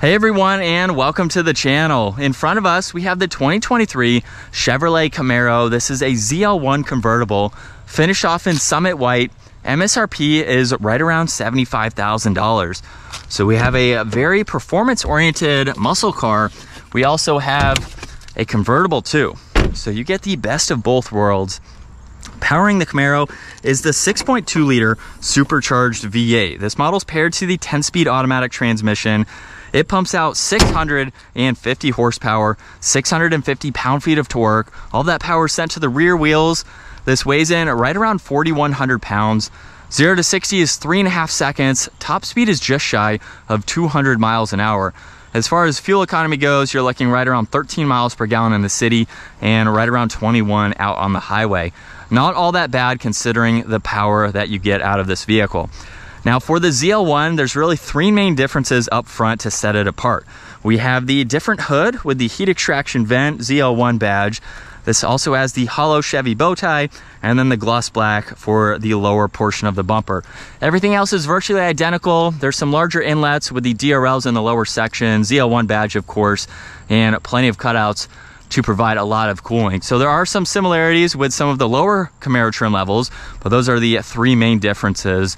Hey everyone, and welcome to the channel. In front of us, we have the 2023 Chevrolet Camaro. This is a ZL1 convertible, finished off in Summit White. MSRP is right around $75,000. So we have a very performance-oriented muscle car. We also have a convertible too. So you get the best of both worlds. Powering the Camaro is the 6.2 liter supercharged V8. This model is paired to the 10-speed automatic transmission. It pumps out 650 horsepower, 650 pound-feet of torque. All that power is sent to the rear wheels. This weighs in right around 4,100 pounds. 0 to 60 is 3.5 seconds. Top speed is just shy of 200 miles an hour. As far as fuel economy goes, you're looking right around 13 miles per gallon in the city and right around 21 out on the highway. Not all that bad considering the power that you get out of this vehicle. Now for the ZL1, there's really three main differences up front to set it apart. We have the different hood with the heat extraction vent ZL1 badge. This also has the hollow Chevy bow tie, and then the gloss black for the lower portion of the bumper. Everything else is virtually identical. There's some larger inlets with the DRLs in the lower section, ZL1 badge of course, and plenty of cutouts to provide a lot of cooling. So there are some similarities with some of the lower Camaro trim levels, but those are the three main differences.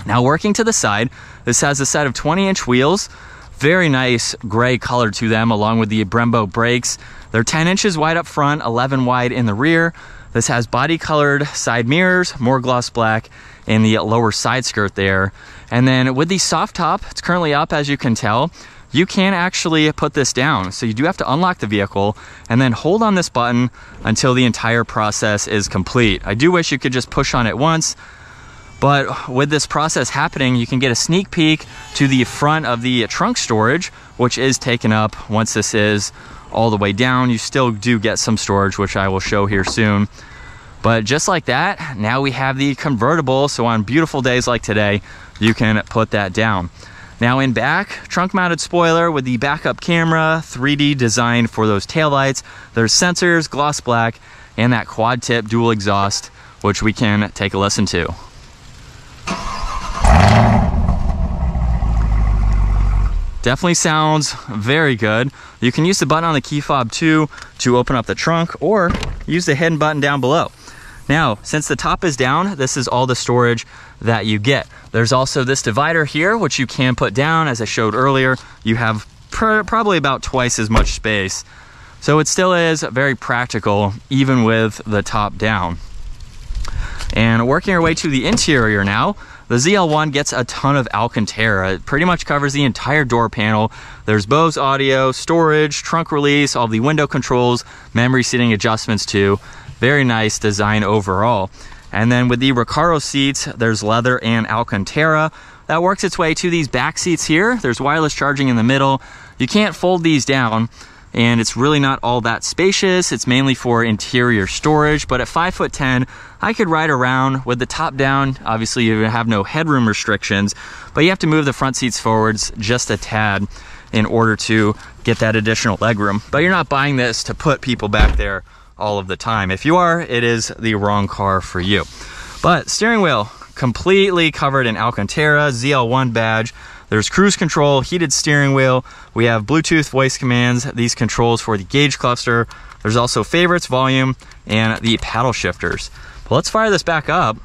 Now working to the side, this has a set of 20-inch wheels, very nice gray color to them, along with the Brembo brakes. They're 10 inches wide up front, 11 wide in the rear. This has body colored side mirrors, more gloss black in the lower side skirt there. And then with the soft top, it's currently up as you can tell, you can actually put this down. So you do have to unlock the vehicle and then hold on this button until the entire process is complete. I do wish you could just push on it once, but with this process happening, you can get a sneak peek to the front of the trunk storage, which is taken up once this is all the way down. You still do get some storage, which I will show here soon. But just like that, now we have the convertible. So on beautiful days like today, you can put that down. Now in back, trunk mounted spoiler with the backup camera, 3D design for those taillights. There's sensors, gloss black, and that quad tip dual exhaust, which we can take a listen to. Definitely sounds very good. You can use the button on the key fob too to open up the trunk, or use the hidden button down below. Now, since the top is down, this is all the storage that you get. There's also this divider here, which you can put down. As I showed earlier, you have probably about twice as much space. So it still is very practical, even with the top down. And working our way to the interior now, the ZL1 gets a ton of alcantara. It pretty much covers the entire door panel. There's Bose audio, storage, trunk release, all the window controls, memory seating adjustments too. Very nice design overall. And then with the Recaro seats, there's leather and alcantara. That works its way to these back seats here. There's wireless charging in the middle. You can't fold these down, and it's really not all that spacious. It's mainly for interior storage, but at 5'10", I could ride around with the top down. Obviously you have no headroom restrictions, but you have to move the front seats forwards just a tad in order to get that additional legroom. But you're not buying this to put people back there all of the time. If you are, it is the wrong car for you. But steering wheel, completely covered in alcantara, ZL1 badge. There's cruise control, heated steering wheel. We have Bluetooth voice commands, these controls for the gauge cluster. There's also favorites, volume, and the paddle shifters. But let's fire this back up.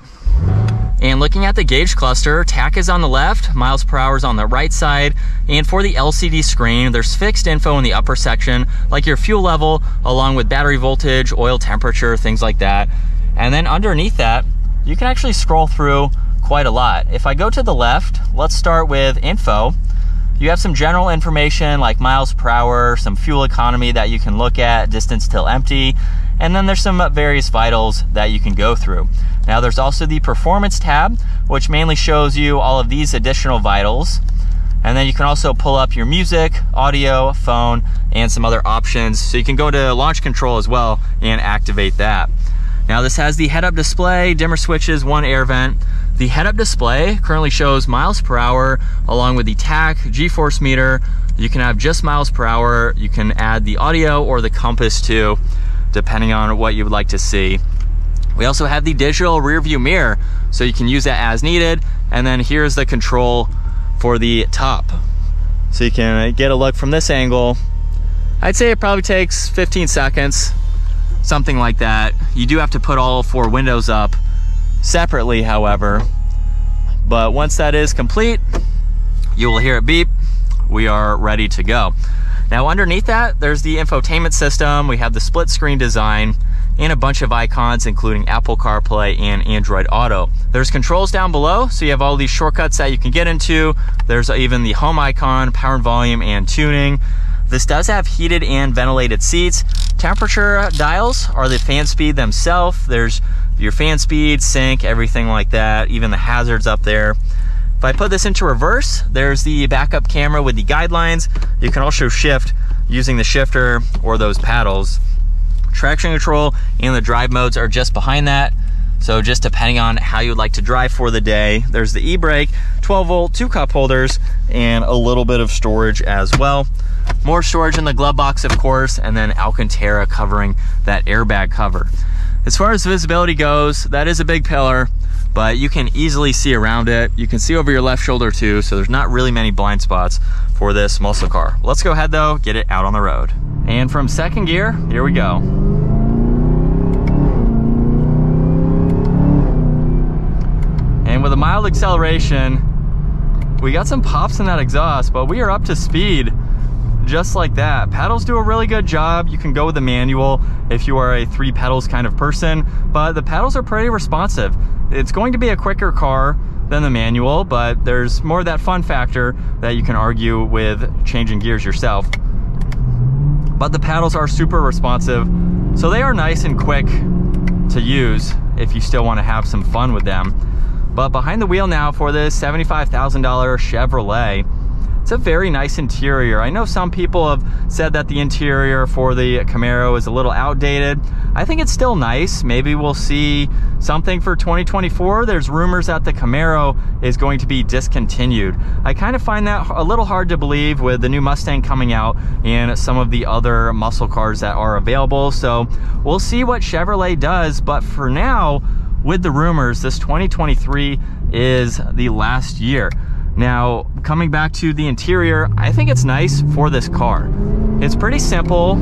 And looking at the gauge cluster, tach is on the left, miles per hour is on the right side. And for the LCD screen, there's fixed info in the upper section, like your fuel level, along with battery voltage, oil temperature, things like that. And then underneath that, you can actually scroll through quite a lot. If I go to the left, let's start with info. You have some general information like miles per hour, some fuel economy that you can look at, distance till empty, and then there's some various vitals that you can go through. Now there's also the performance tab, which mainly shows you all of these additional vitals. And then you can also pull up your music, audio, phone, and some other options. So you can go to launch control as well and activate that. Now this has the head-up display, dimmer switches, one air vent. The head-up display currently shows miles per hour along with the tach, G-force meter. You can have just miles per hour. You can add the audio or the compass too, depending on what you would like to see. We also have the digital rear view mirror, so you can use that as needed. And then here's the control for the top. so you can get a look from this angle. I'd say it probably takes 15 seconds, something like that. You do have to put all 4 windows up separately, however, but once that is complete, you will hear it beep. We are ready to go. Now underneath that, there's the infotainment system. We have the split screen design and a bunch of icons, including Apple CarPlay and Android Auto. There's controls down below, so you have all these shortcuts that you can get into. There's even the home icon, power and volume, and tuning. This does have heated and ventilated seats. Temperature dials are the fan speed themselves. There's your fan speed, sync, everything like that, even the hazards up there. If I put this into reverse, there's the backup camera with the guidelines. You can also shift using the shifter or those paddles. Traction control and the drive modes are just behind that. So just depending on how you'd like to drive for the day. There's the e-brake, 12-volt, 2 cup holders, and a little bit of storage as well. More storage in the glove box, of course, and then alcantara covering that airbag cover. As far as visibility goes, that is a big pillar, but you can easily see around it. You can see over your left shoulder too, so there's not really many blind spots for this muscle car. Let's go ahead though, get it out on the road. And from second gear, here we go. And with a mild acceleration, we got some pops in that exhaust, but we are up to speed just like that. Pedals do a really good job. You can go with the manual if you are a 3 pedals kind of person, but the pedals are pretty responsive. It's going to be a quicker car than the manual, but there's more of that fun factor that you can argue with changing gears yourself. But the pedals are super responsive, so they are nice and quick to use if you still want to have some fun with them. But behind the wheel now for this $75,000 Chevrolet, it's a very nice interior. I know some people have said that the interior for the Camaro is a little outdated. I think it's still nice. Maybe we'll see something for 2024. There's rumors that the Camaro is going to be discontinued. I kind of find that a little hard to believe with the new Mustang coming out and some of the other muscle cars that are available. So we'll see what Chevrolet does. But for now, with the rumors, this 2023 is the last year. Now, coming back to the interior, I think it's nice for this car. It's pretty simple.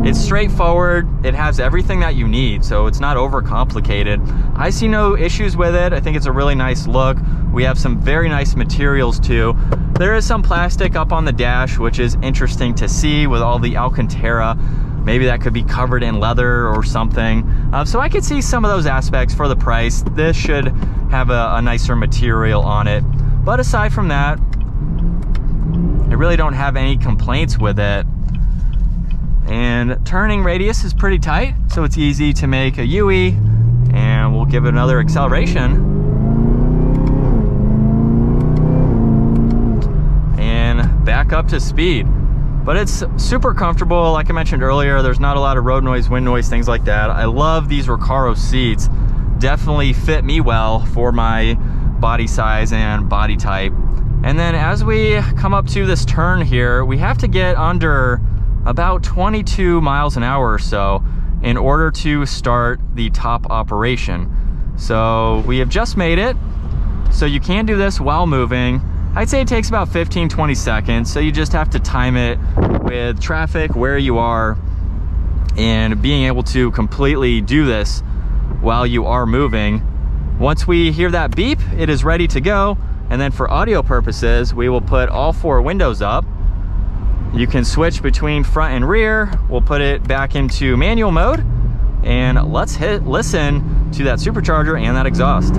It's straightforward. It has everything that you need, so it's not overcomplicated. I see no issues with it. I think it's a really nice look. We have some very nice materials too. There is some plastic up on the dash, which is interesting to see with all the alcantara. Maybe that could be covered in leather or something. So I could see some of those aspects for the price. This should have a nicer material on it. But aside from that, I really don't have any complaints with it. And turning radius is pretty tight, so it's easy to make a UE. And we'll give it another acceleration. And back up to speed. But it's super comfortable. Like I mentioned earlier, there's not a lot of road noise, wind noise, things like that. I love these Recaro seats. Definitely fit me well for my body size and body type. And then as we come up to this turn here, we have to get under about 22 miles an hour or so in order to start the top operation. So we have just made it. So you can do this while moving. I'd say it takes about 15-20 seconds, so you just have to time it with traffic, where you are, and being able to completely do this while you are moving. Once we hear that beep, it is ready to go. And then for audio purposes, we will put all 4 windows up. You can switch between front and rear. We'll put it back into manual mode, and let's listen to that supercharger and that exhaust.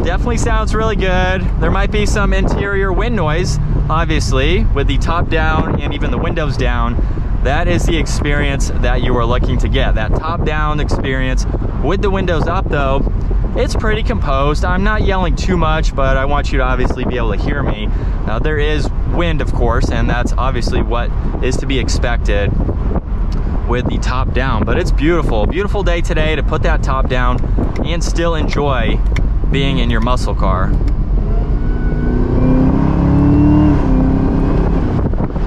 Definitely sounds really good. There might be some interior wind noise, obviously, with the top down and even the windows down. That is the experience that you are looking to get. That top down experience with the windows up though, it's pretty composed. I'm not yelling too much, but I want you to obviously be able to hear me. Now there is wind, of course, and that's obviously what is to be expected with the top down, but it's beautiful. Beautiful day today to put that top down and still enjoy being in your muscle car.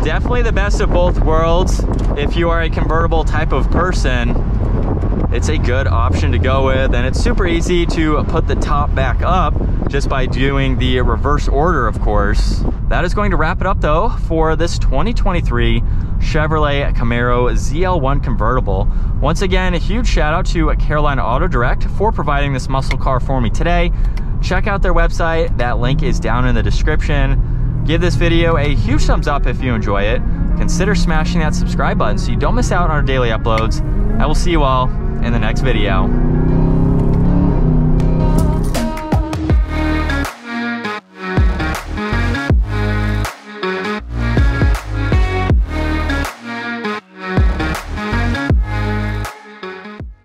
Definitely the best of both worlds. If you are a convertible type of person, it's a good option to go with, and it's super easy to put the top back up just by doing the reverse order, of course. That is going to wrap it up though for this 2023 Chevrolet Camaro ZL1 convertible. Once again, a huge shout out to Carolina Auto Direct for providing this muscle car for me today. Check out their website, that link is down in the description. Give this video a huge thumbs up if you enjoy it. Consider smashing that subscribe button so you don't miss out on our daily uploads. I will see you all in the next video.